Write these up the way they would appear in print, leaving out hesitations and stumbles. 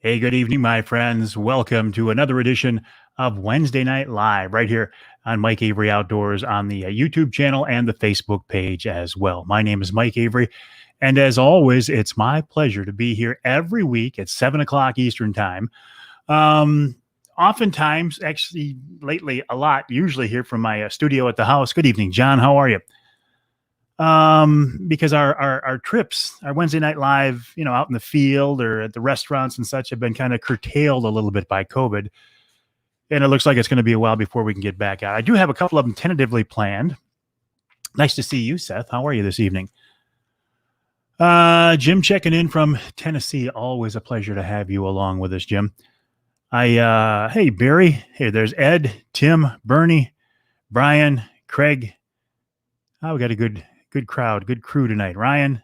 Hey, good evening, my friends. Welcome to another edition of Wednesday Night Live right here on Mike Avery Outdoors on the YouTube channel and the Facebook page as well. My name is Mike Avery. And as always, it's my pleasure to be here every week at 7 o'clock Eastern Time. Um, Oftentimes, actually, lately, a lot, usually here from my studio at the house. Good evening, John. How are you? Because our trips, our Wednesday night live, out in the field or at the restaurants and such have been kind of curtailed a little bit by COVID. And it looks like it's going to be a while before we can get back out. I do have a couple of them tentatively planned. Nice to see you, Seth. How are you this evening? Jim checking in from Tennessee. Always a pleasure to have you along with us, Jim. Hey, Barry. Hey, there's Ed, Tim, Bernie, Brian, Craig. Oh, we got a good crowd, good crew tonight. Ryan,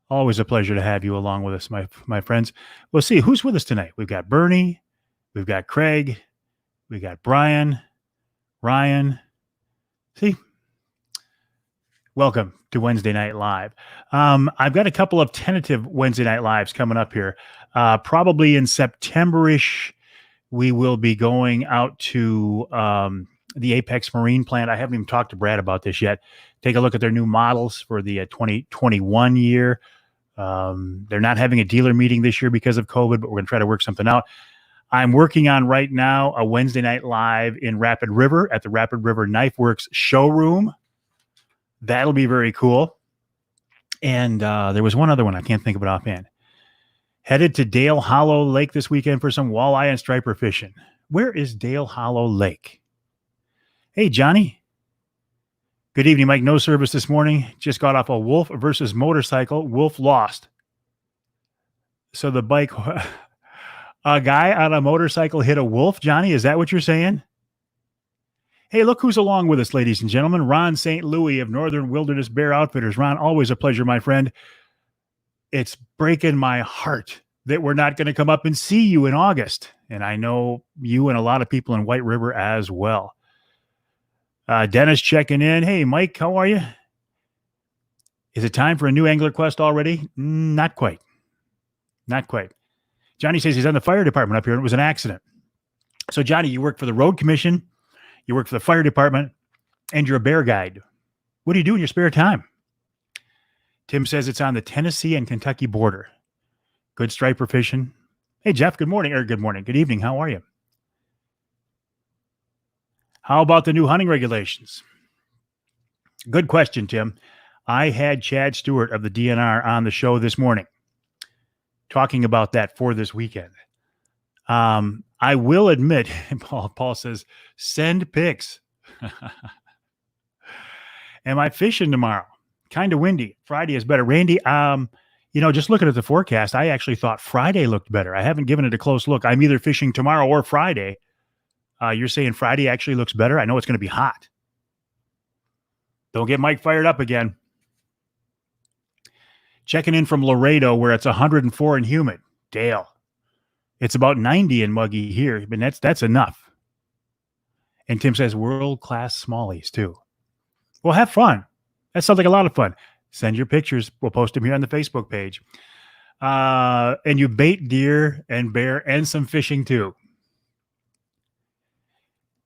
always a pleasure to have you along with us, my friends. We'll see who's with us tonight. We've got Bernie, we've got Craig, we got Brian, Ryan. See, welcome to Wednesday Night Live. I've got a couple of tentative Wednesday Night Lives coming up here. Probably in September-ish, we will be going out to the Apex Marine plant. I haven't even talked to Brad about this yet. Take a look at their new models for the 2021 year. They're not having a dealer meeting this year because of COVID, but we're going to try to work something out. I'm working on right now a Wednesday night live in Rapid River at the Rapid River Knife Works showroom. That'll be very cool. And there was one other one I can't think of it offhand. Headed to Dale Hollow Lake this weekend for some walleye and striper fishing. Where is Dale Hollow Lake? Hey, Johnny. Good evening, Mike. No service this morning. Just got off a wolf versus motorcycle. Wolf lost. So the bike, a guy on a motorcycle hit a wolf. Johnny, is that what you're saying? Hey, look who's along with us, ladies and gentlemen. Ron St. Louis of Northern Wilderness Bear Outfitters. Ron, always a pleasure, my friend. It's breaking my heart that we're not going to come up and see you in August. And I know you and a lot of people in White River as well. Dennis checking in. Hey, Mike, how are you? Is it time for a new Angler Quest already? Not quite. Not quite. Johnny says he's on the fire department up here and it was an accident. So, Johnny, you work for the Road Commission, you work for the fire department, and you're a bear guide. What do you do in your spare time? Tim says it's on the Tennessee and Kentucky border. Good striper fishing. Hey, Jeff, good morning. Good evening. How are you? How about the new hunting regulations? Good question, Tim. I had Chad Stewart of the DNR on the show this morning talking about that for this weekend. I will admit, Paul says, send pics. Am I fishing tomorrow? Kind of windy. Friday is better. Randy, just looking at the forecast, I actually thought Friday looked better. I haven't given it a close look. I'm either fishing tomorrow or Friday. You're saying Friday actually looks better? I know it's going to be hot. Don't get Mike fired up again. Checking in from Laredo where it's 104 and humid. Dale. It's about 90 and muggy here, but that's enough. And Tim says world-class smallies too. Well, have fun. That sounds like a lot of fun. Send your pictures. We'll post them here on the Facebook page. And you bait deer and bear and some fishing too.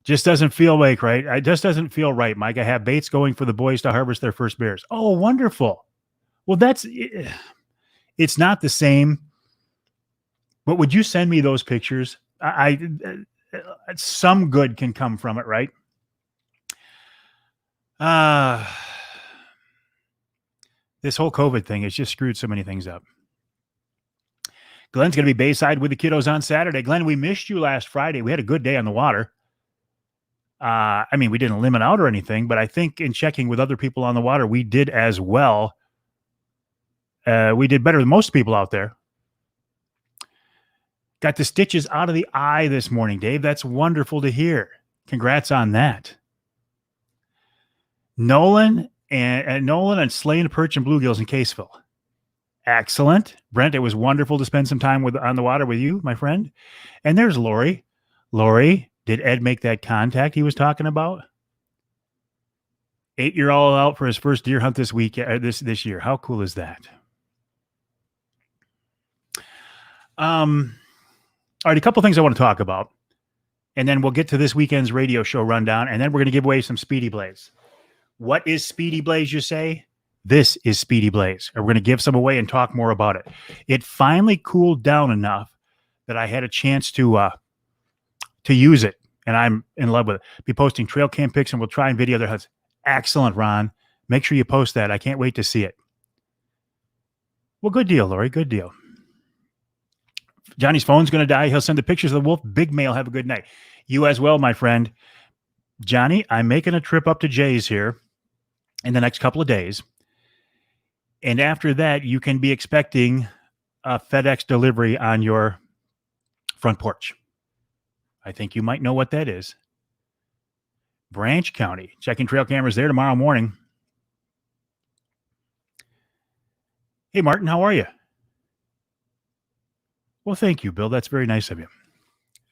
Just doesn't feel like right. It just doesn't feel right, Mike. I have baits going for the boys to harvest their first bears. Oh, wonderful. Well, it's not the same. But would you send me those pictures? Some good can come from it, right? This whole COVID thing has just screwed so many things up. Glenn's going to be Bayside with the kiddos on Saturday. Glenn, we missed you last Friday. We had a good day on the water. We didn't limit out or anything, but I think in checking with other people on the water, we did as well. We did better than most people out there. Got the stitches out of the eye this morning, Dave. That's wonderful to hear. Congrats on that. Nolan and slaying perch and bluegills in Caseville. Excellent. Brent, it was wonderful to spend some time on the water with you, my friend. And there's Lori. Lori, did Ed make that contact he was talking about? 8-year-old out for his first deer hunt this week, this year. How cool is that? All right, a couple things I want to talk about, and then we'll get to this weekend's radio show rundown, and then we're going to give away some Speedy Blaze. What is Speedy Blaze, you say? This is Speedy Blaze. And we're going to give some away and talk more about it. It finally cooled down enough that I had a chance to use it, and I'm in love with it. Be posting trail cam pics, and we'll try and video their huts. Excellent, Ron. Make sure you post that. I can't wait to see it. Well, good deal, Lori. Good deal. Johnny's phone's going to die. He'll send the pictures of the wolf. Big mail. Have a good night. You as well, my friend. Johnny, I'm making a trip up to Jay's here in the next couple of days. And after that, you can be expecting a FedEx delivery on your front porch. I think you might know what that is. Branch County. Checking trail cameras there tomorrow morning. Hey, Martin, how are you? Well, thank you, Bill. That's very nice of you.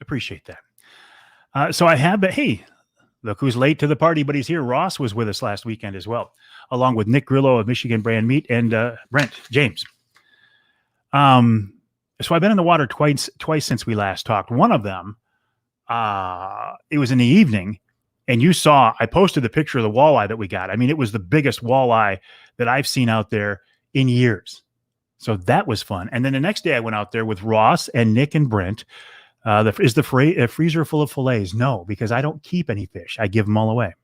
Appreciate that. So I have, hey, look who's late to the party, but he's here. Ross was with us last weekend as well, along with Nick Grillo of Michigan Brand Meat and Brent James. So I've been in the water twice since we last talked. One of them, it was in the evening, and you saw, I posted the picture of the walleye that we got. I mean, it was the biggest walleye that I've seen out there in years. So that was fun. And then the next day I went out there with Ross and Nick and Brent. Is the freezer full of fillets? No, because I don't keep any fish. I give them all away.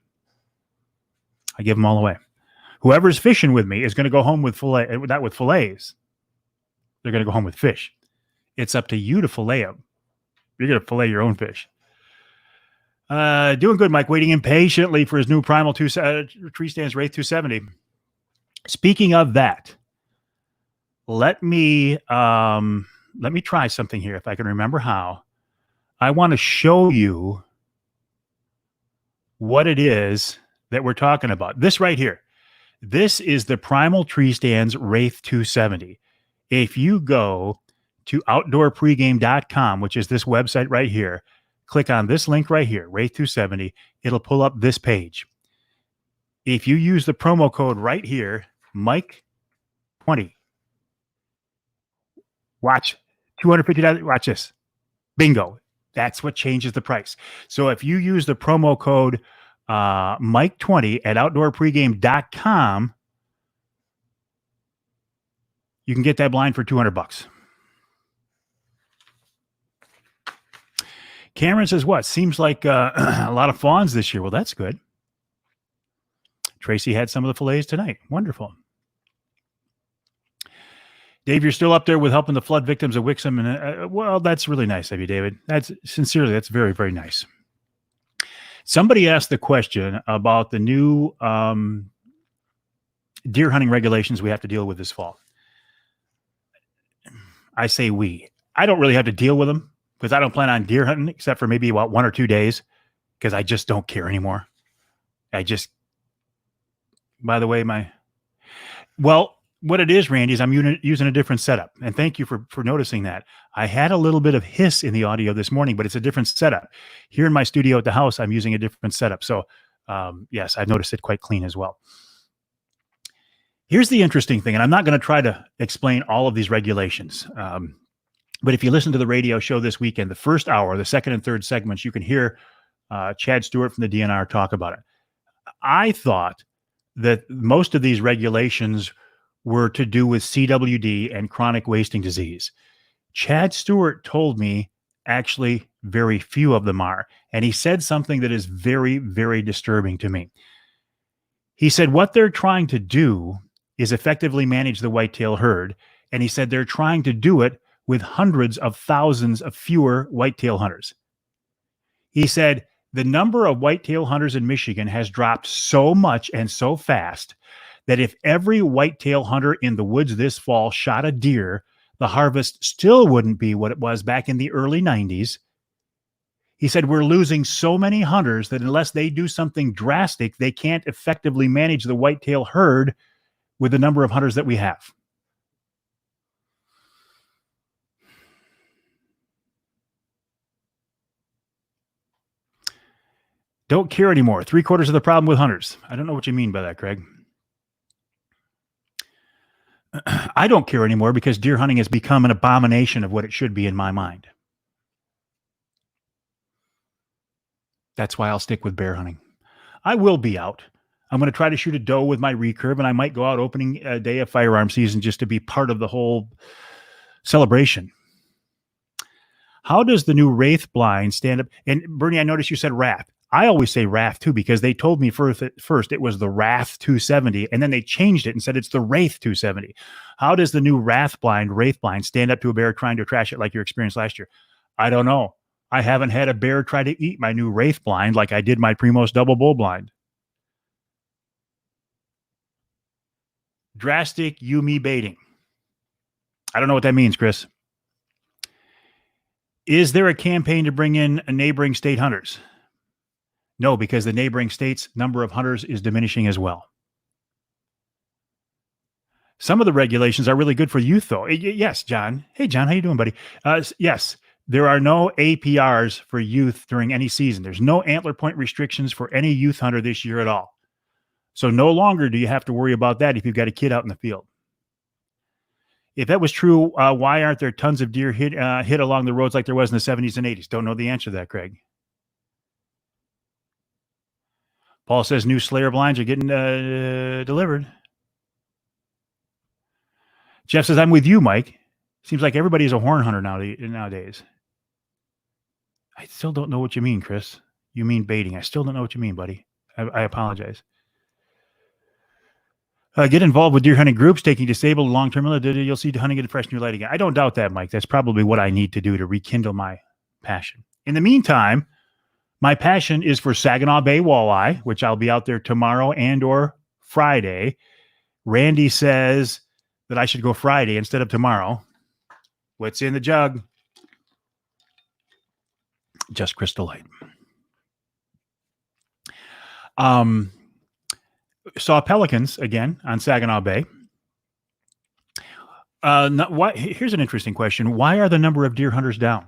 Whoever's fishing with me is going to go home with not with fillets. They're going to go home with fish. It's up to you to fillet them. You're going to fillet your own fish. Doing good, Mike. Waiting impatiently for his new Primal tree stands Wraith 270. Speaking of that, let me try something here if I can remember how. I want to show you what it is that we're talking about. This right here. This is the Primal Tree Stands Wraith 270. If you go to outdoorpregame.com, which is this website right here, click on this link right here, Wraith 270, it'll pull up this page. If you use the promo code right here, Mike 20, watch, $250, watch this. Bingo. That's what changes the price. So if you use the promo code Mike20 at outdoorpregame.com, you can get that blind for $200. Cameron says, what? Seems like a lot of fawns this year. Well, that's good. Tracy had some of the fillets tonight. Wonderful. Dave, you're still up there with helping the flood victims of Wixom. And well, that's really nice of you, David. That's very, very nice. Somebody asked the question about the new deer hunting regulations we have to deal with this fall. I say we. I don't really have to deal with them because I don't plan on deer hunting except for maybe about 1 or 2 days because I just don't care anymore. By the way, what it is, Randy, is I'm using a different setup. And thank you for noticing that. I had a little bit of hiss in the audio this morning, but it's a different setup. Here in my studio at the house, I'm using a different setup. So, yes, I've noticed it quite clean as well. Here's the interesting thing, and I'm not going to try to explain all of these regulations. But if you listen to the radio show this weekend, the first hour, the second and third segments, you can hear Chad Stewart from the DNR talk about it. I thought that most of these regulations were to do with CWD and chronic wasting disease. Chad Stewart told me actually very few of them are. And he said something that is very, very disturbing to me. He said what they're trying to do is effectively manage the whitetail herd. And he said they're trying to do it with hundreds of thousands of fewer whitetail hunters. He said the number of whitetail hunters in Michigan has dropped so much and so fast that if every whitetail hunter in the woods this fall shot a deer, the harvest still wouldn't be what it was back in the early 90s. He said, we're losing so many hunters that unless they do something drastic, they can't effectively manage the whitetail herd with the number of hunters that we have. Don't care anymore. 3/4 of the problem with hunters. I don't know what you mean by that, Craig. I don't care anymore because deer hunting has become an abomination of what it should be in my mind. That's why I'll stick with bear hunting. I will be out. I'm going to try to shoot a doe with my recurve, and I might go out opening day of firearm season just to be part of the whole celebration. How does the new Wraith blind stand up? And Bernie, I noticed you said Wrath. I always say Wrath too, because they told me first it was the Wrath 270, and then they changed it and said it's the Wraith 270. How does the new Wraith blind stand up to a bear trying to trash it like your experience last year? I don't know. I haven't had a bear try to eat my new Wraith blind like I did my Primos double bull blind. Drastic Yumi baiting. I don't know what that means, Chris. Is there a campaign to bring in neighboring state hunters? No, because the neighboring states' number of hunters is diminishing as well. Some of the regulations are really good for youth, though. Yes, John. Hey, John, how you doing, buddy? Yes, there are no APRs for youth during any season. There's no antler point restrictions for any youth hunter this year at all. So no longer do you have to worry about that if you've got a kid out in the field. If that was true, why aren't there tons of deer hit along the roads like there was in the 70s and 80s? Don't know the answer to that, Craig. Paul says new Slayer blinds are getting delivered. Jeff says, I'm with you, Mike. Seems like everybody is a horn hunter nowadays. I still don't know what you mean, Chris. You mean baiting. I still don't know what you mean, buddy. I apologize. Get involved with deer hunting groups, taking disabled long-term. You'll see hunting get fresh new light again. I don't doubt that, Mike. That's probably what I need to do to rekindle my passion. In the meantime, my passion is for Saginaw Bay walleye, which I'll be out there tomorrow and or Friday. Randy says that I should go Friday instead of tomorrow. What's in the jug? Just Crystal Light. Saw pelicans again on Saginaw Bay. Here's an interesting question. Why are the number of deer hunters down?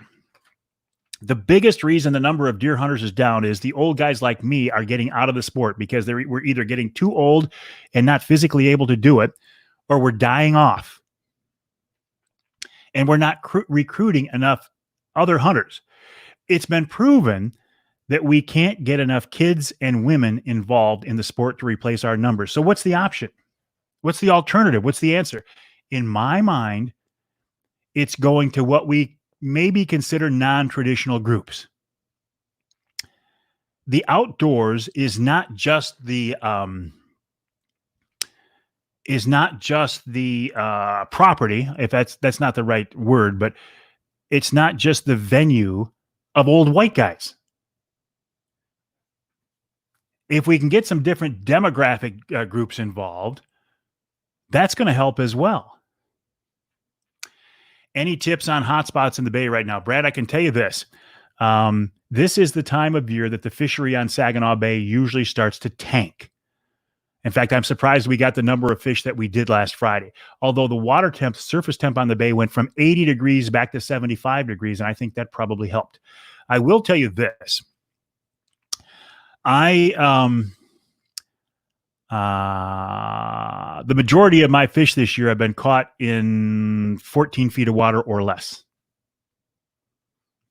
The biggest reason the number of deer hunters is down is the old guys like me are getting out of the sport because we're either getting too old and not physically able to do it, or we're dying off. And we're not recruiting enough other hunters. It's been proven that we can't get enough kids and women involved in the sport to replace our numbers. So what's the option? What's the alternative? What's the answer? In my mind, it's going to what we maybe consider non-traditional groups. The outdoors is not just the property, if that's not the right word, but it's not just the venue of old white guys. If we can get some different demographic groups involved, that's going to help as well. Any tips on hotspots in the Bay right now? Brad, I can tell you this. This is the time of year that the fishery on Saginaw Bay usually starts to tank. In fact, I'm surprised we got the number of fish that we did last Friday. Although the surface temp on the bay went from 80 degrees back to 75 degrees, and I think that probably helped. I will tell you this. The majority of my fish this year have been caught in 14 feet of water or less.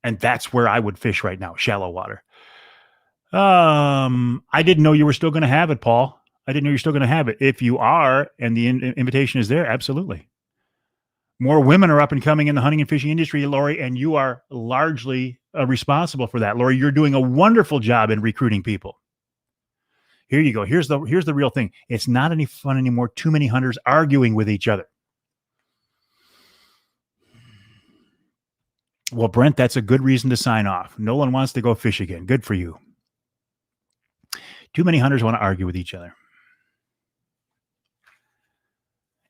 And that's where I would fish right now, shallow water. I didn't know you were still going to have it, Paul. I didn't know you're still going to have it. If you are, and the invitation is there, absolutely. More women are up and coming in the hunting and fishing industry, Lori, and you are largely responsible for that. Lori, you're doing a wonderful job in recruiting people. Here you go. Here's the real thing. It's not any fun anymore. Too many hunters arguing with each other. Well, Brent, that's a good reason to sign off. No one wants to go fish again. Good for you. Too many hunters want to argue with each other.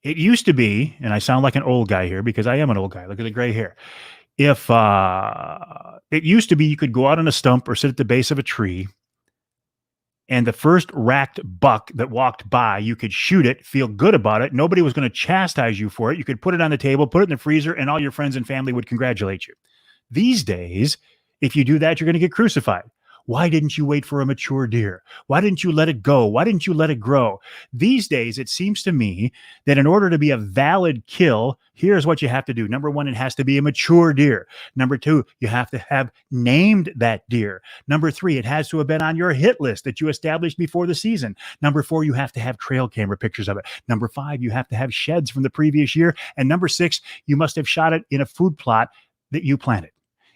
It used to be, and I sound like an old guy here because I am an old guy. Look at the gray hair. If it used to be you could go out on a stump or sit at the base of a tree, and the first racked buck that walked by, you could shoot it, feel good about it. Nobody was going to chastise you for it. You could put it on the table, put it in the freezer, and all your friends and family would congratulate you. These days, if you do that, you're going to get crucified. Why didn't you wait for a mature deer? Why didn't you let it go? Why didn't you let it grow? These days, it seems to me that in order to be a valid kill, here's what you have to do. Number one, it has to be a mature deer. Number two, you have to have named that deer. Number three, it has to have been on your hit list that you established before the season. Number four, you have to have trail camera pictures of it. Number five, you have to have sheds from the previous year. And number six, you must have shot it in a food plot that you planted.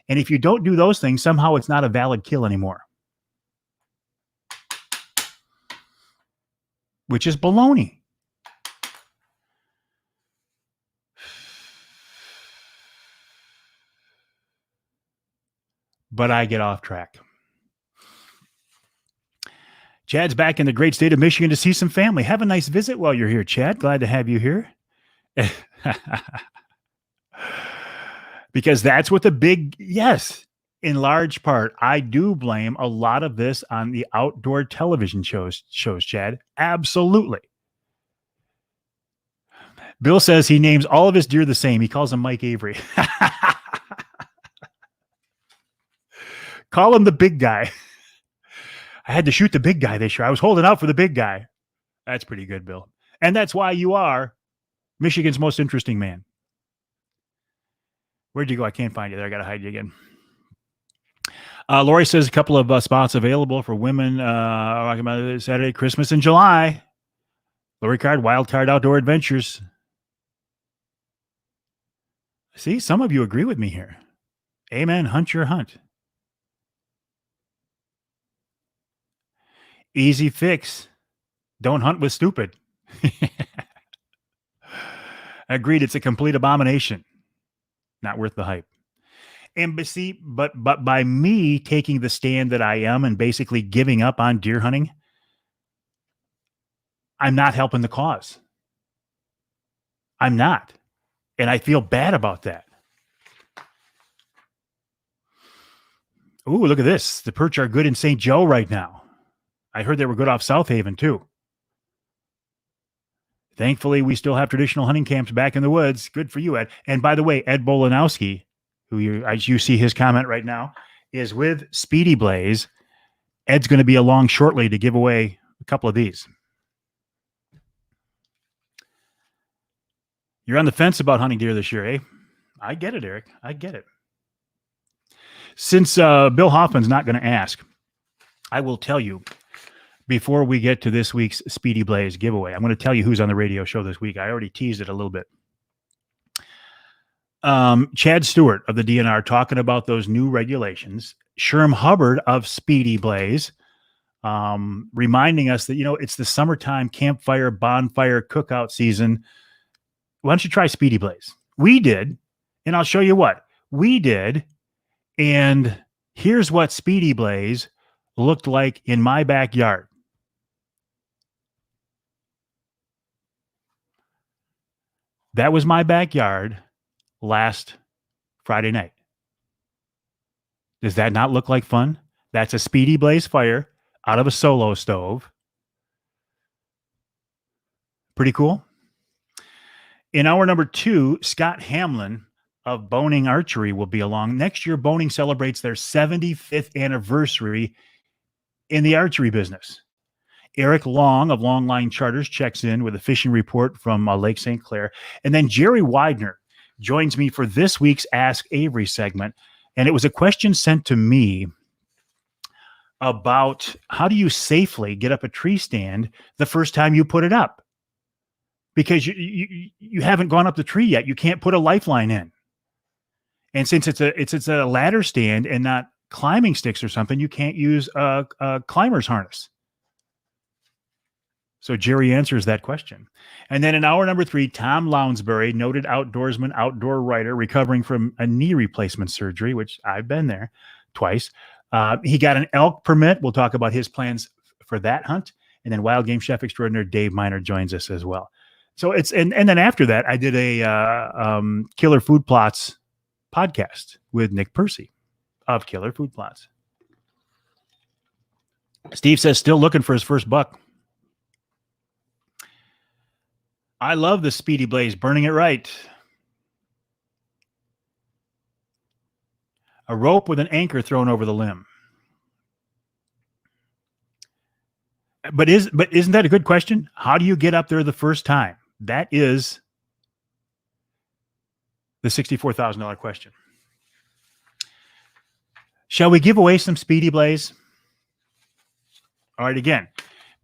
And if you don't do those things, somehow it's not a valid kill anymore. Which is baloney. But I get off track. Chad's back in the great state of Michigan to see some family. Have a nice visit while you're here, Chad. Glad to have you here. Because that's what yes, in large part, I do blame a lot of this on the outdoor television shows, Chad. Absolutely. Bill says he names all of his deer the same. He calls him Mike Avery. Call him the big guy. I had to shoot the big guy this year. I was holding out for the big guy. That's pretty good, Bill. And that's why you are Michigan's most interesting man. Where'd you go? I can't find you there. I got to hide you again. Lori says a couple of spots available for women talking about Saturday, Christmas in July. Lori Card, Wild Card Outdoor Adventures. See, some of you agree with me here. Amen. Hunt your hunt. Easy fix. Don't hunt with stupid. Agreed. It's a complete abomination. Not worth the hype. Embassy, but by me taking the stand that I am and basically giving up on deer hunting, I'm not helping the cause. I'm not. And I feel bad about that. Ooh, look at this. The perch are good in St. Joe right now. I heard they were good off South Haven too. Thankfully, we still have traditional hunting camps back in the woods. Good for you, Ed. And by the way, Ed Bolanowski, who as you see his comment right now, is with Speedy Blaze. Ed's going to be along shortly to give away a couple of these. You're on the fence about hunting deer this year, eh? I get it, Eric. I get it. Since Bill Hoffman's not going to ask, I will tell you before we get to this week's Speedy Blaze giveaway. I'm going to tell you who's on the radio show this week. I already teased it a little bit. Chad Stewart of the DNR talking about those new regulations. Sherm Hubbard of Speedy Blaze reminding us that, it's the summertime campfire, bonfire, cookout season. Why don't you try Speedy Blaze? We did, and I'll show you what. We did, and here's what Speedy Blaze looked like in my backyard. That was my backyard last Friday night. Does that not look like fun? That's a Speedy Blaze fire out of a solo stove. Pretty cool. In hour number 2, Scott Hamlin of Boning Archery will be along. Next year, Boning celebrates their 75th anniversary in the archery business. Eric Long of Longline Charters checks in with a fishing report from Lake St. Clair. And then Jerry Widener joins me for this week's Ask Avery segment. And it was a question sent to me about how do you safely get up a tree stand the first time you put it up? Because you haven't gone up the tree yet. You can't put a lifeline in. And since it's a ladder stand and not climbing sticks or something, you can't use a climber's harness. So Jerry answers that question. And then in hour number 3, Tom Lounsbury, noted outdoorsman, outdoor writer, recovering from a knee replacement surgery, which I've been there twice. He got an elk permit. We'll talk about his plans for that hunt. And then wild game chef extraordinaire Dave Miner joins us as well. So and then after that, I did a Killer Food Plots podcast with Nick Percy of Killer Food Plots. Steve says still looking for his first buck. I love the Speedy Blaze, burning it right. A rope with an anchor thrown over the limb. But isn't that a good question? How do you get up there the first time? That is the $64,000 question. Shall we give away some Speedy Blaze? All right, again,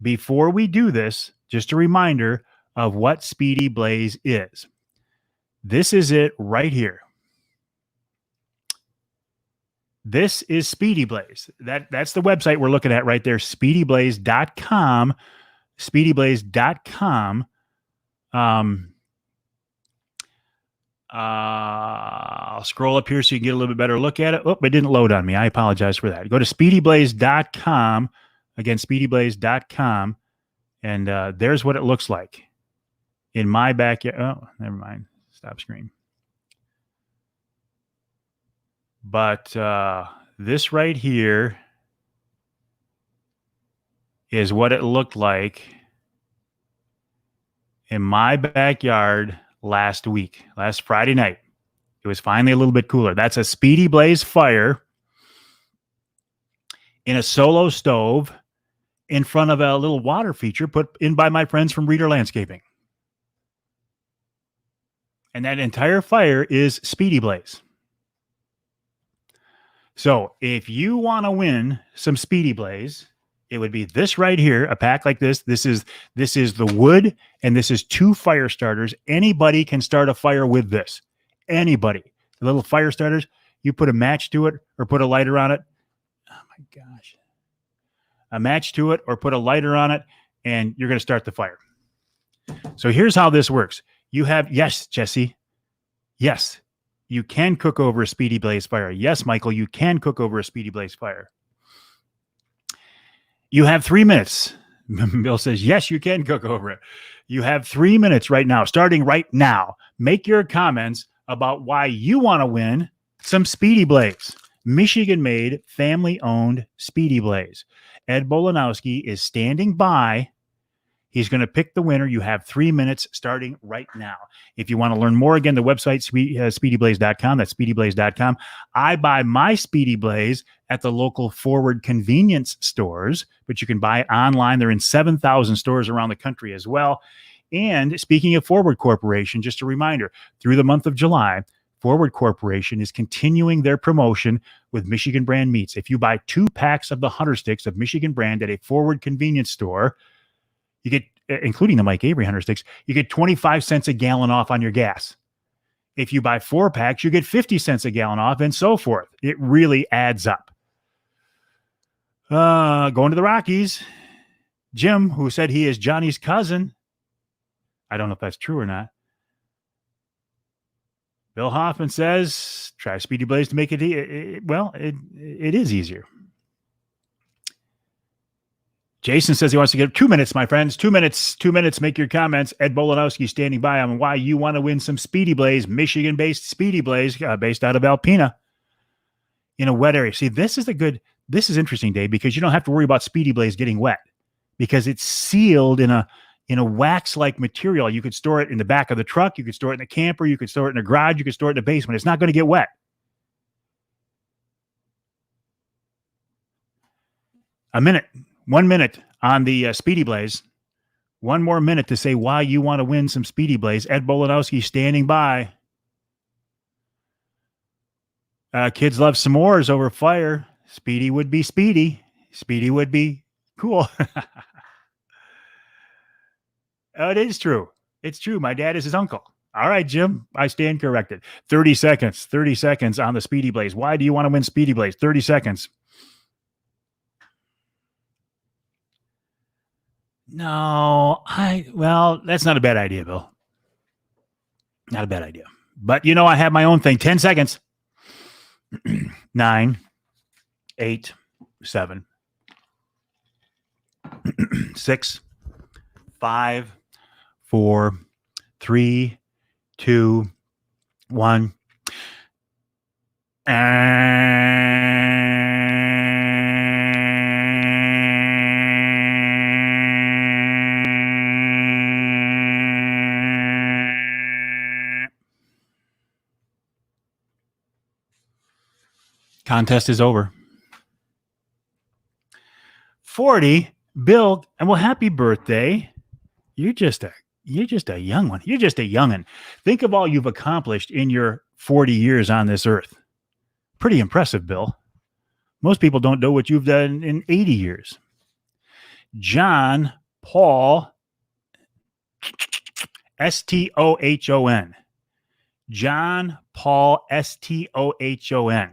before we do this, just a reminder of what Speedy Blaze is. This is it right here. This is Speedy Blaze. That's the website we're looking at right there, speedyblaze.com. Speedyblaze.com. I'll scroll up here so you can get a little bit better look at it. Oh, it didn't load on me. I apologize for that. Go to speedyblaze.com. Again, speedyblaze.com. And there's what it looks like in my backyard. Oh, never mind. Stop screen. But this right here is what it looked like in my backyard last Friday night. It was finally a little bit cooler. That's a Speedy Blaze fire in a solo stove in front of a little water feature put in by my friends from Reader Landscaping. And that entire fire is Speedy Blaze. So if you want to win some Speedy Blaze, it would be this right here, a pack like this. This is the wood, and this is 2 fire starters. Anybody can start a fire with this. Anybody. The little fire starters, you put a match to it or put a lighter on it. Oh my gosh. A match to it or put a lighter on it, and you're going to start the fire. So here's how this works. You have, yes, Jesse. Yes, you can cook over a Speedy Blaze fire. Yes, Michael, you can cook over a Speedy Blaze fire. You have 3 minutes. Bill says, yes, you can cook over it. You have 3 minutes right now, starting right now. Make your comments about why you want to win some Speedy Blaze. Michigan-made, family-owned Speedy Blaze. Ed Bolanowski is standing by. He's going to pick the winner. You have 3 minutes starting right now. If you want to learn more, again, the website, speedyblaze.com. That's speedyblaze.com. I buy my Speedy Blaze at the local Forward convenience stores, but you can buy it online. They're in 7,000 stores around the country as well. And speaking of Forward Corporation, just a reminder, through the month of July, Forward Corporation is continuing their promotion with Michigan brand meats. If you buy 2 packs of the Hunter Sticks of Michigan brand at a Forward convenience store, you get, including the Mike Avery Hunter Sticks, you get 25 cents a gallon off on your gas. If you buy 4 packs, you get 50 cents a gallon off, and so forth. It really adds up. Going to the Rockies. Jim, who said he is Johnny's cousin. I don't know if that's true or not. Bill Hoffman says, try Speedy Blaze to make it, it is easier. Jason says he wants to get 2 minutes, my friends. 2 minutes. 2 minutes. Make your comments. Ed Bolanowski standing by on why you want to win some Speedy Blaze, Michigan-based Speedy Blaze, based out of Alpena in a wet area. See, this is interesting, Dave, because you don't have to worry about Speedy Blaze getting wet because it's sealed in a wax-like material. You could store it in the back of the truck. You could store it in the camper. You could store it in the garage. You could store it in the basement. It's not going to get wet. A minute. 1 minute on the Speedy Blaze. One more minute to say why you want to win some Speedy Blaze. Ed Bolanowski standing by. Kids love s'mores over fire. Speedy would be speedy. Speedy would be cool. Oh, it is true. It's true. My dad is his uncle. All right, Jim. I stand corrected. 30 seconds. 30 seconds on the Speedy Blaze. Why do you want to win Speedy Blaze? 30 seconds. No, that's not a bad idea, Bill. Not a bad idea. But, I have my own thing. 10 seconds. 9, 8, 7, 6, 5, 4, 3, 2, 1. Contest is over. 40 Bill, and well, happy birthday. You're just a young one. You're just a youngin. Think of all you've accomplished in your 40 years on this earth. Pretty impressive, Bill. Most people don't know what you've done in 80 years. John Paul Stohon. John Paul Stohon.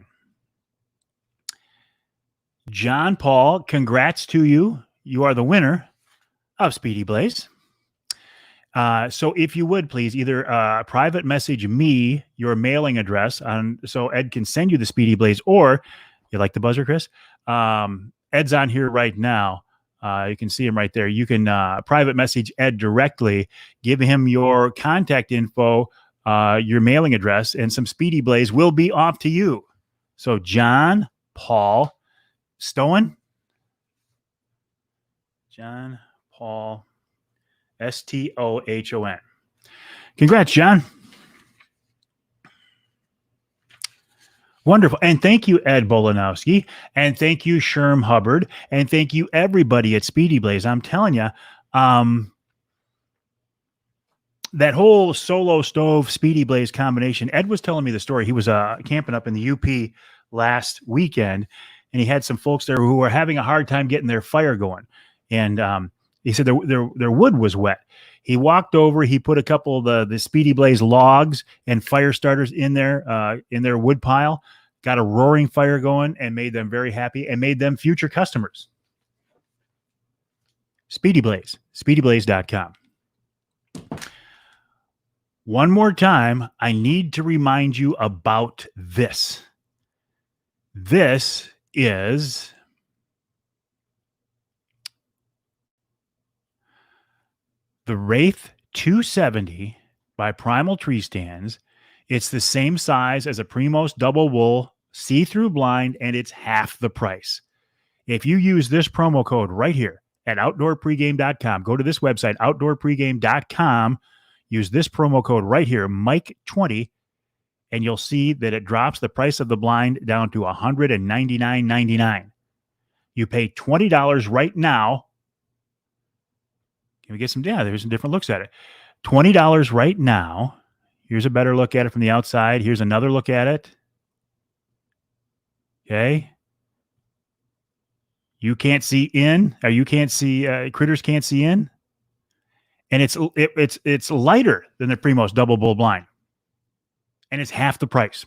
John Paul, congrats to you. You are the winner of Speedy Blaze. So if you would please either private message me your mailing address so Ed can send you the Speedy Blaze, or you like the buzzer, Chris? Ed's on here right now. You can see him right there. You can private message Ed directly, give him your contact info, your mailing address, and some Speedy Blaze will be off to you. So John Paul Stohon. John Paul Stohon. Congrats, John. Wonderful. And thank you, Ed Bolanowski. And thank you, Sherm Hubbard. And thank you, everybody at Speedy Blaze. I'm telling you, that whole solo stove Speedy Blaze combination, Ed was telling me the story. He was camping up in the UP last weekend, and he had some folks there who were having a hard time getting their fire going. And he said their wood was wet. He walked over, he put a couple of the Speedy Blaze logs and fire starters in their wood pile, got a roaring fire going, and made them very happy and made them future customers. Speedy Blaze, speedyblaze.com. One more time, I need to remind you about this. This is the Wraith 270 by Primal Tree Stands. It's the same size as a Primos double wool see-through blind, and it's half the price. If you use this promo code right here at outdoorpregame.com, go to this website, outdoorpregame.com, use this promo code right here, Mike20, and you'll see that it drops the price of the blind down to $199.99. You pay $20 right now. Can we get some? Yeah, there's some different looks at it. $20 right now. Here's a better look at it from the outside. Here's another look at it. Okay. You can't see in, or you can't see, critters can't see in. And it's lighter than the Primos double bull blind. And it's half the price.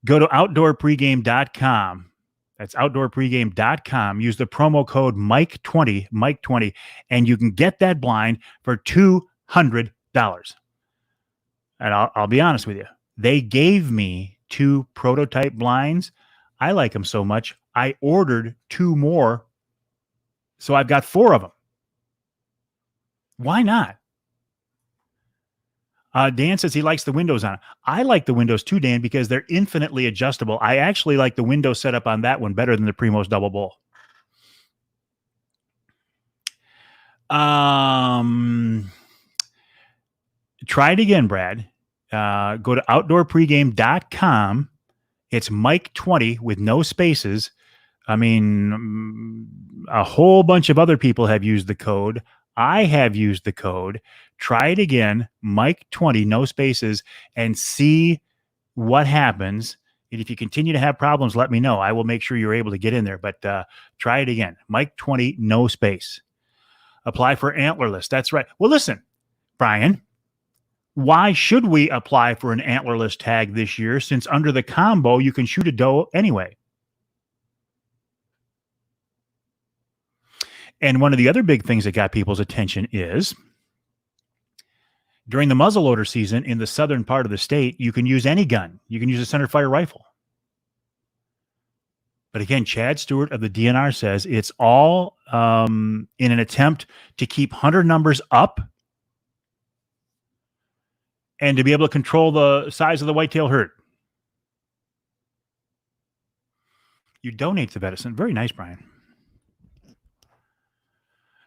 Go to outdoorpregame.com. That's outdoorpregame.com. Use the promo code Mike20, and you can get that blind for $200. And I'll be honest with you. They gave me 2 prototype blinds. I like them so much, I ordered 2 more. So I've got 4 of them. Why not? Dan says he likes the windows on it. I like the windows too, Dan, because they're infinitely adjustable. I actually like the window setup on that one better than the Primos double bull. Try it again, Brad. Go to outdoorpregame.com. It's Mike20 with no spaces. I mean, a whole bunch of other people have used the code. I have used the code. Try it again, Mike20, no spaces, and see what happens. And if you continue to have problems, let me know. I will make sure you're able to get in there. But try it again, Mike20, no space. Apply for antlerless. That's right. Well, listen, Brian, why should we apply for an antlerless tag this year, since under the combo you can shoot a doe anyway? And one of the other big things that got people's attention is during the muzzleloader season in the southern part of the state, you can use any gun. You can use a centerfire rifle. But again, Chad Stewart of the DNR says it's all in an attempt to keep hunter numbers up and to be able to control the size of the whitetail herd. You donate to Vedison. Very nice, Brian.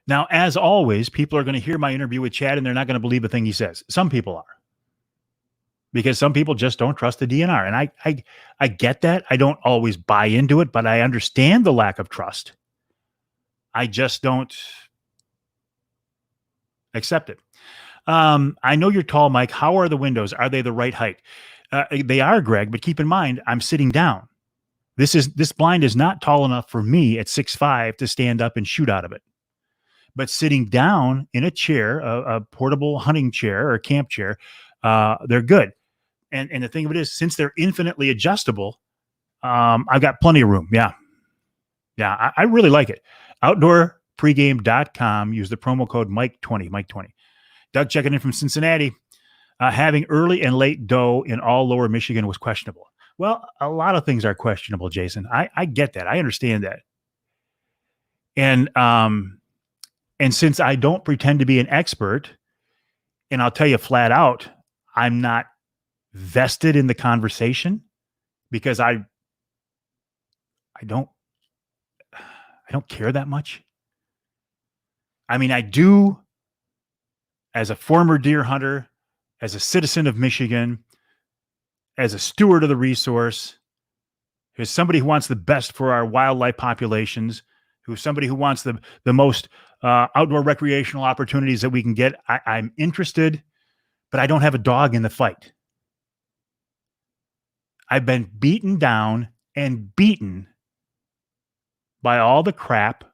Now, as always, people are going to hear my interview with Chad and they're not going to believe a thing he says. Some people are. Because some people just don't trust the DNR. And I get that. I don't always buy into it, but I understand the lack of trust. I just don't accept it. I know you're tall, Mike. How are the windows? Are they the right height? They are, Greg, but keep in mind, I'm sitting down. This blind is not tall enough for me at 6'5" to stand up and shoot out of it. But sitting down in a chair, a portable hunting chair or a camp chair, they're good. And the thing of it is, since they're infinitely adjustable, I've got plenty of room. Yeah. I really like it. Outdoorpregame.com. Use the promo code Mike20, Mike20. Doug checking in from Cincinnati. Having early and late doe in all lower Michigan was questionable. Well, a lot of things are questionable, Jason. I get that. I understand that. And since I don't pretend to be an expert, and I'll tell you flat out, I'm not vested in the conversation because I don't care that much. I mean, I do as a former deer hunter, as a citizen of Michigan, as a steward of the resource, as somebody who wants the best for our wildlife populations, who's somebody who wants the most outdoor recreational opportunities that we can get. I'm interested, but I don't have a dog in the fight. I've been beaten down and beaten by all the crap,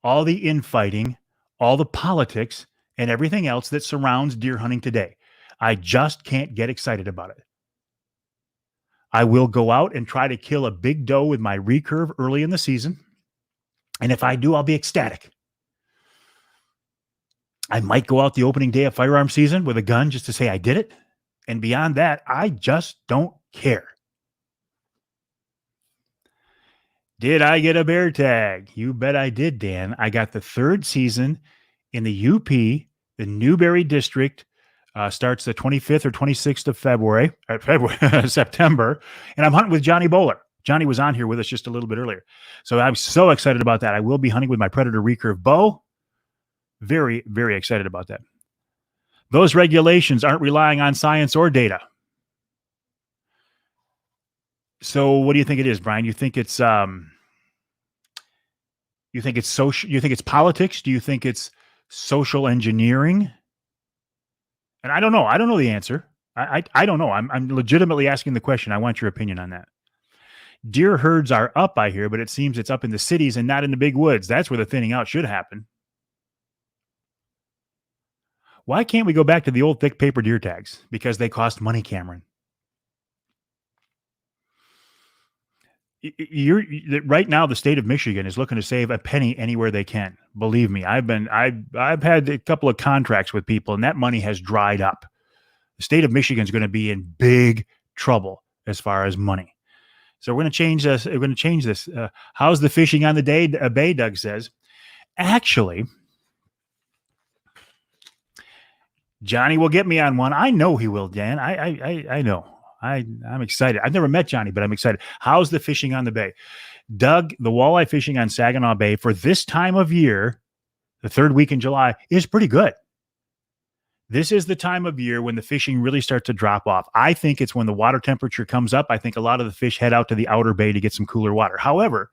all the infighting, all the politics, and everything else that surrounds deer hunting today. I just can't get excited about it. I will go out and try to kill a big doe with my recurve early in the season. And if I do, I'll be ecstatic. I might go out the opening day of firearm season with a gun just to say I did it. And beyond that, I just don't care. Did I get a bear tag? You bet I did, Dan. I got the third season in the UP, the Newberry District. Starts the 25th or 26th of September. And I'm hunting with Johnny Bowler. Johnny was on here with us just a little bit earlier. So I'm so excited about that. I will be hunting with my Predator recurve bow. Very, very excited about that. Those regulations aren't relying on science or data. So what do you think it is, Brian? You think it's social? You think it's politics? Do you think it's social engineering? And I don't know. I don't know the answer. I don't know. I'm legitimately asking the question. I want your opinion on that. Deer herds are up, I hear, but it seems it's up in the cities and not in the big woods. That's where the thinning out should happen. Why can't we go back to the old thick paper deer tags? Because they cost money, Cameron. Right now, the state of Michigan is looking to save a penny anywhere they can. Believe me, I've had a couple of contracts with people, and that money has dried up. The state of Michigan is going to be in big trouble as far as money. So we're going to change this. We're going to change this. How's the fishing on the bay? Doug says. Actually, Johnny will get me on one. I know he will, Dan. I know. I'm excited. I've never met Johnny, but I'm excited. How's the fishing on the bay? Doug, the walleye fishing on Saginaw Bay for this time of year, the third week in July, is pretty good. This is the time of year when the fishing really starts to drop off. I think it's when the water temperature comes up. I think a lot of the fish head out to the outer bay to get some cooler water. However,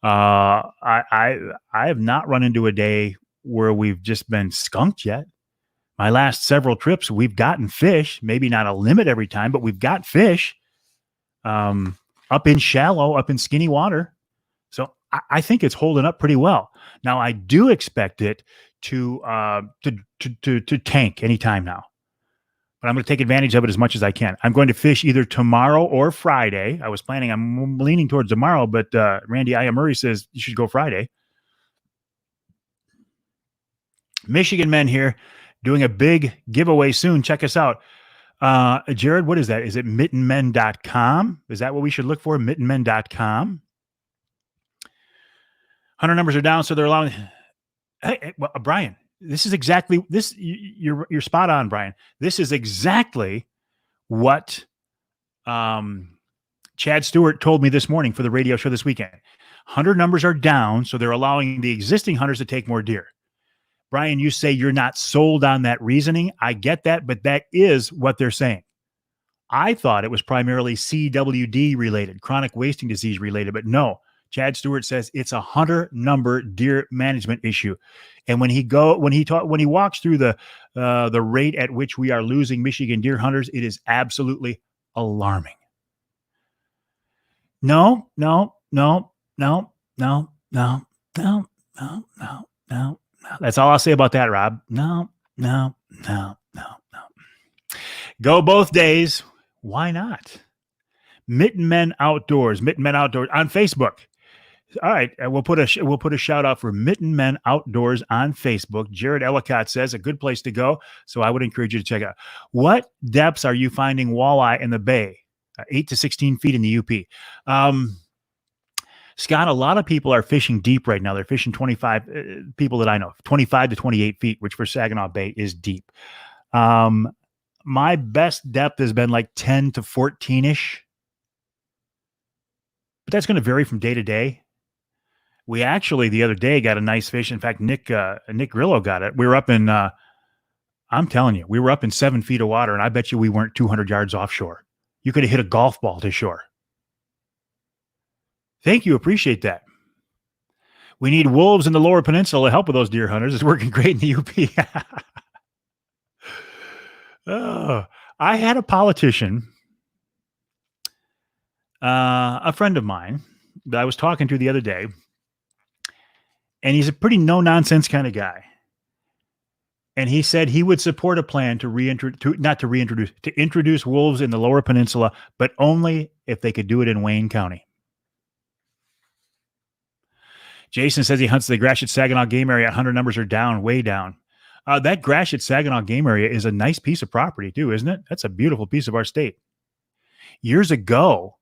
I have not run into a day where we've just been skunked yet. My last several trips, we've gotten fish, maybe not a limit every time, but we've got fish up in shallow, up in skinny water. So I think it's holding up pretty well. Now, I do expect it to tank anytime now, but I'm going to take advantage of it as much as I can. I'm going to fish either tomorrow or Friday. I'm leaning towards tomorrow, but Randy Murray says you should go Friday. Michigan men here doing a big giveaway soon. Check us out. Jared, what is that? Is it mittenmen.com? Is that what we should look for? Mittenmen.com. Hunter numbers are down, so they're allowing. Hey, well, Brian, this is exactly this. You're spot on, Brian. This is exactly what Chad Stewart told me this morning for the radio show this weekend. Hunter numbers are down, so they're allowing the existing hunters to take more deer. Brian, you say you're not sold on that reasoning. I get that, but that is what they're saying. I thought it was primarily CWD related, chronic wasting disease related, but no. Chad Stewart says it's a hunter number deer management issue. And when he walks through the rate at which we are losing Michigan deer hunters, it is absolutely alarming. No. That's all I'll say about that, Rob. No. Go both days. Why not? Mitten Men Outdoors on Facebook. All right, we'll put a shout out for Mitten Men Outdoors on Facebook. Jared Ellicott says a good place to go, so I would encourage you to check it out. What depths are you finding walleye in the bay? 8 to 16 feet in the UP. Scott, a lot of people are fishing deep right now. They're fishing 25 people that I know, 25 to 28 feet, which for Saginaw Bay is deep. My best depth has been like 10 to 14-ish. But that's going to vary from day to day. We actually, the other day, got a nice fish. In fact, Nick Grillo got it. We were up in, I'm telling you, we were up in 7 feet of water, and I bet you we weren't 200 yards offshore. You could have hit a golf ball to shore. Thank you. Appreciate that. We need wolves in the Lower Peninsula to help with those deer hunters. It's working great in the UP. I had a politician, a friend of mine that I was talking to the other day, and he's a pretty no-nonsense kind of guy. And he said he would support a plan to introduce wolves in the Lower Peninsula, but only if they could do it in Wayne County. Jason says he hunts the Gratiot Saginaw game area. Hunter numbers are down, way down. That Gratiot Saginaw game area is a nice piece of property too, isn't it? That's a beautiful piece of our state. Years ago,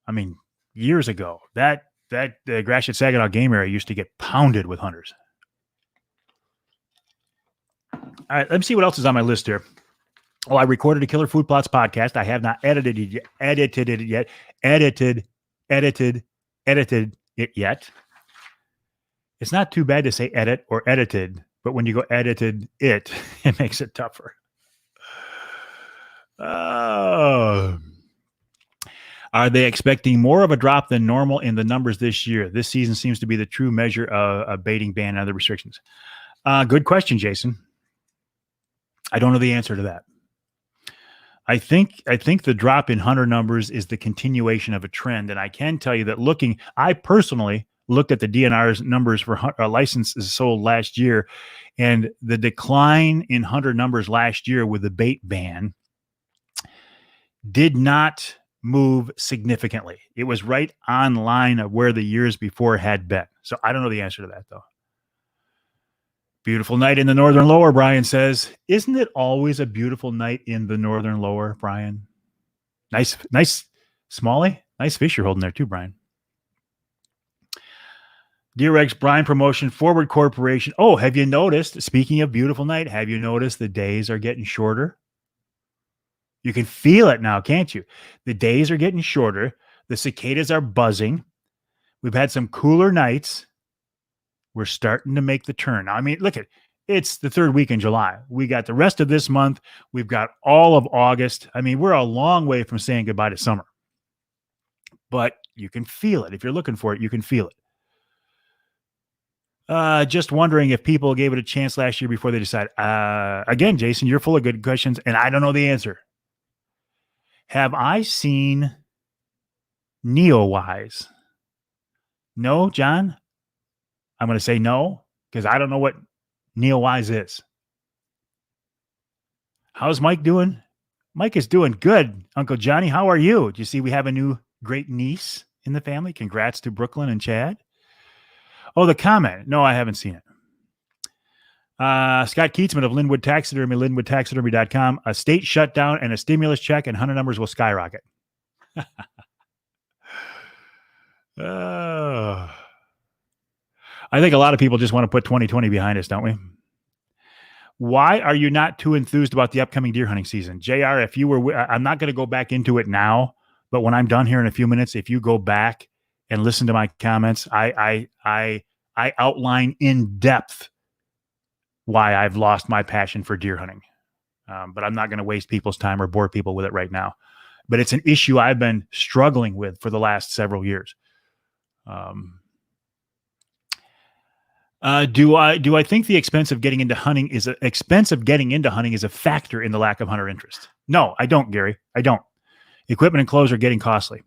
that the Gratiot Saginaw game area used to get pounded with hunters. All right, let me see what else is on my list here. I recorded a Killer Food Plots podcast. I have not edited it yet. It's not too bad to say edit or edited, but when you go edited it makes it tougher. Are they expecting more of a drop than normal in the numbers this year? This season seems to be the true measure of a baiting ban and other restrictions. Good question, Jason. I don't know the answer to that. I think the drop in hunter numbers is the continuation of a trend. And I can tell you that I personally looked at the DNR's numbers for licenses sold last year, and the decline in hunter numbers last year with the bait ban did not move significantly. It was right on line of where the years before had been. So I don't know the answer to that, though. Beautiful night in the Northern Lower, Brian says. Isn't it always a beautiful night in the Northern Lower, Brian? Nice, Smalley. Nice fish you're holding there too, Brian. Deer Eggs, Brian Promotion, Forward Corporation. Oh, have you noticed, speaking of beautiful night, have you noticed the days are getting shorter? You can feel it now, can't you? The days are getting shorter. The cicadas are buzzing. We've had some cooler nights. We're starting to make the turn. Now, look it's the third week in July. We got the rest of this month. We've got all of August. We're a long way from saying goodbye to summer. But you can feel it. If you're looking for it, you can feel it. Just wondering if people gave it a chance last year before they decided. Again, Jason, you're full of good questions, and I don't know the answer. Have I seen Neowise? No, John? I'm going to say no, because I don't know what Neowise is. How's Mike doing? Mike is doing good. Uncle Johnny, how are you? Do you see we have a new great niece in the family? Congrats to Brooklyn and Chad. Oh, the comment. No, I haven't seen it. Scott Keatsman of Linwood Taxidermy, linwoodtaxidermy.com. A state shutdown and a stimulus check and hunter numbers will skyrocket. I think a lot of people just want to put 2020 behind us, don't we? Why are you not too enthused about the upcoming deer hunting season? JR, if you were, I'm not going to go back into it now, but when I'm done here in a few minutes, if you go back and listen to my comments, I outline in depth why I've lost my passion for deer hunting. But I'm not going to waste people's time or bore people with it right now. But it's an issue I've been struggling with for the last several years. Do I think the expense of getting into hunting is a factor in the lack of hunter interest? No, I don't, Gary. I don't. Equipment and clothes are getting costly.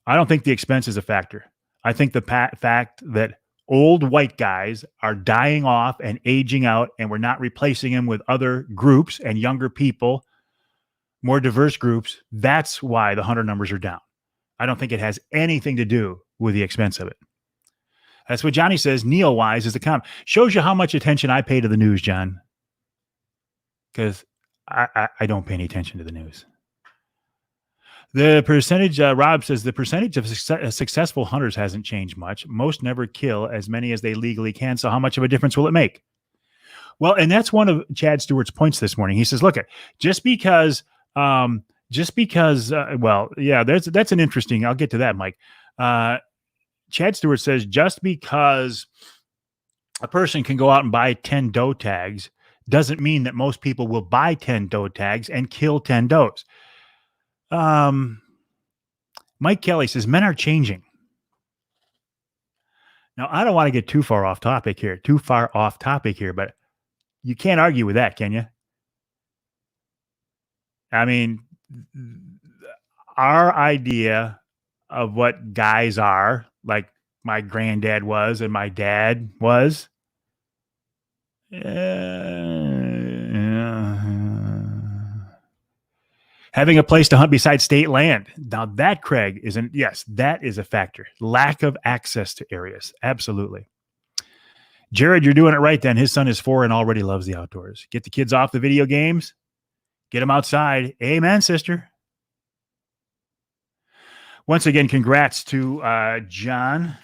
I don't think the expense is a factor. I think the fact that old white guys are dying off and aging out, and we're not replacing them with other groups and younger people, more diverse groups, that's why the hunter numbers are down. I don't think it has anything to do with the expense of it. That's what Johnny says. Neo-wise is the comment. Shows you how much attention I pay to the news, John. Because I don't pay any attention to the news. The percentage, Rob says, the percentage of successful hunters hasn't changed much. Most never kill as many as they legally can. So how much of a difference will it make? Well, and that's one of Chad Stewart's points this morning. He says, look, just because, well, yeah, that's an interesting, I'll get to that, Mike. Chad Stewart says, just because a person can go out and buy 10 doe tags doesn't mean that most people will buy 10 doe tags and kill 10 does. Mike Kelly says, men are changing. Now, I don't want to get too far off topic here, but you can't argue with that, can you? I mean, our idea of what guys are, like my granddad was and my dad was, having a place to hunt beside state land. Now that, Craig, that is a factor. Lack of access to areas. Absolutely. Jared, you're doing it right then. His son is 4 and already loves the outdoors. Get the kids off the video games. Get them outside. Amen, sister. Once again, congrats to John.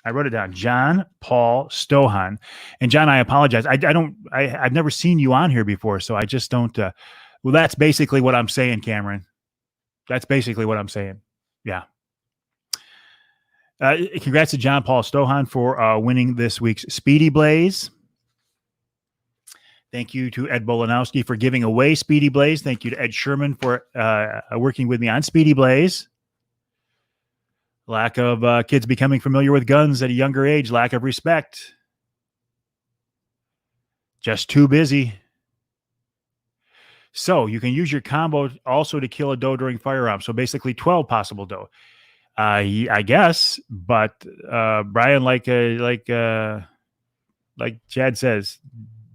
I wrote it down. John Paul Stohan. And John, I apologize. I've never seen you on here before, so I just don't. Well, that's basically what I'm saying, Cameron. That's basically what I'm saying. Yeah. Congrats to John Paul Stohan for winning this week's Speedy Blaze. Thank you to Ed Bolanowski for giving away Speedy Blaze. Thank you to Ed Sherman for working with me on Speedy Blaze. Lack of kids becoming familiar with guns at a younger age. Lack of respect. Just too busy. So you can use your combo also to kill a doe during firearms. So basically 12 possible doe. I guess, but Brian, like Chad says,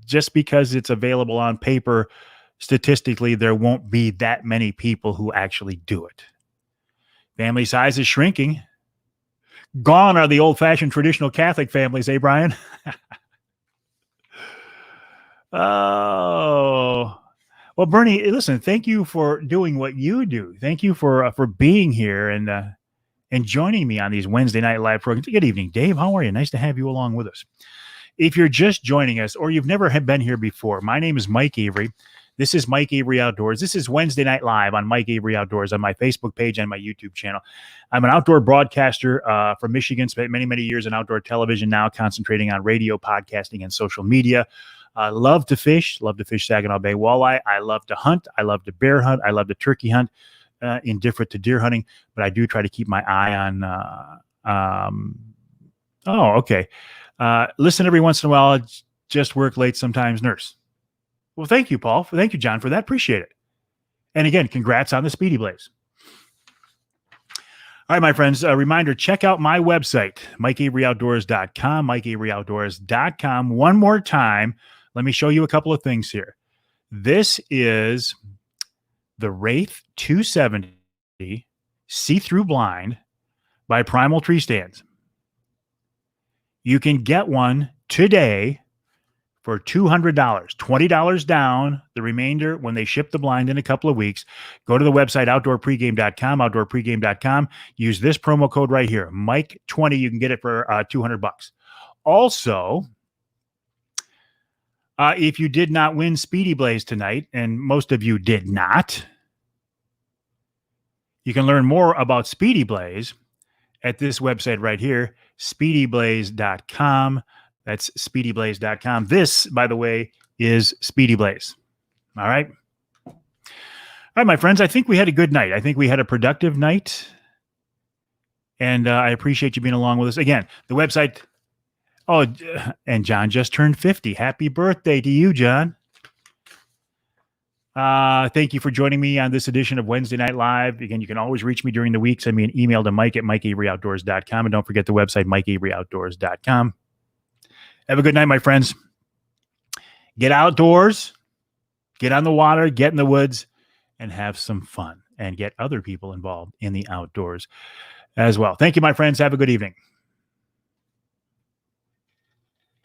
just because it's available on paper, statistically, there won't be that many people who actually do it. Family size is shrinking. Gone are the old-fashioned traditional Catholic families, eh, Brian? Oh. Well, Bernie, listen, thank you for doing what you do. Thank you for being here and joining me on these Wednesday night live programs. Good evening, Dave. How are you? Nice to have you along with us. If you're just joining us or you've never been here before, my name is Mike Avery. This is Mike Avery Outdoors. This is Wednesday Night Live on Mike Avery Outdoors on my Facebook page and my YouTube channel. I'm an outdoor broadcaster from Michigan, spent many, many years in outdoor television, now concentrating on radio, podcasting, and social media. Love to fish Saginaw Bay walleye. I love to hunt. I love to bear hunt. I love to turkey hunt, indifferent to deer hunting, but I do try to keep my eye on, okay. Listen every once in a while, just work late sometimes, nurse. Well, thank you, Paul. Thank you, John, for that. Appreciate it. And again, congrats on the Speedy Blaze. All right, my friends, a reminder, check out my website, MikeAveryOutdoors.com, MikeAveryOutdoors.com. One more time, let me show you a couple of things here. This is the Wraith 270 see-through blind by Primal Tree Stands. You can get one today for $200, $20 down, the remainder when they ship the blind in a couple of weeks. Go to the website, outdoorpregame.com, outdoorpregame.com. Use this promo code right here, Mike20. You can get it for $200. Also, if you did not win Speedy Blaze tonight, and most of you did not, you can learn more about Speedy Blaze at this website right here, speedyblaze.com. That's speedyblaze.com. This, by the way, is Speedy Blaze. All right. All right, my friends, I think we had a good night. I think we had a productive night. And I appreciate you being along with us. Again, the website. Oh, and John just turned 50. Happy birthday to you, John. Thank you for joining me on this edition of Wednesday Night Live. Again, you can always reach me during the week. Send me an email to mike@mikeaveryoutdoors.com. And don't forget the website, mikeaveryoutdoors.com. Have a good night, my friends. Get outdoors, get on the water, get in the woods, and have some fun. And get other people involved in the outdoors as well. Thank you, my friends. Have a good evening.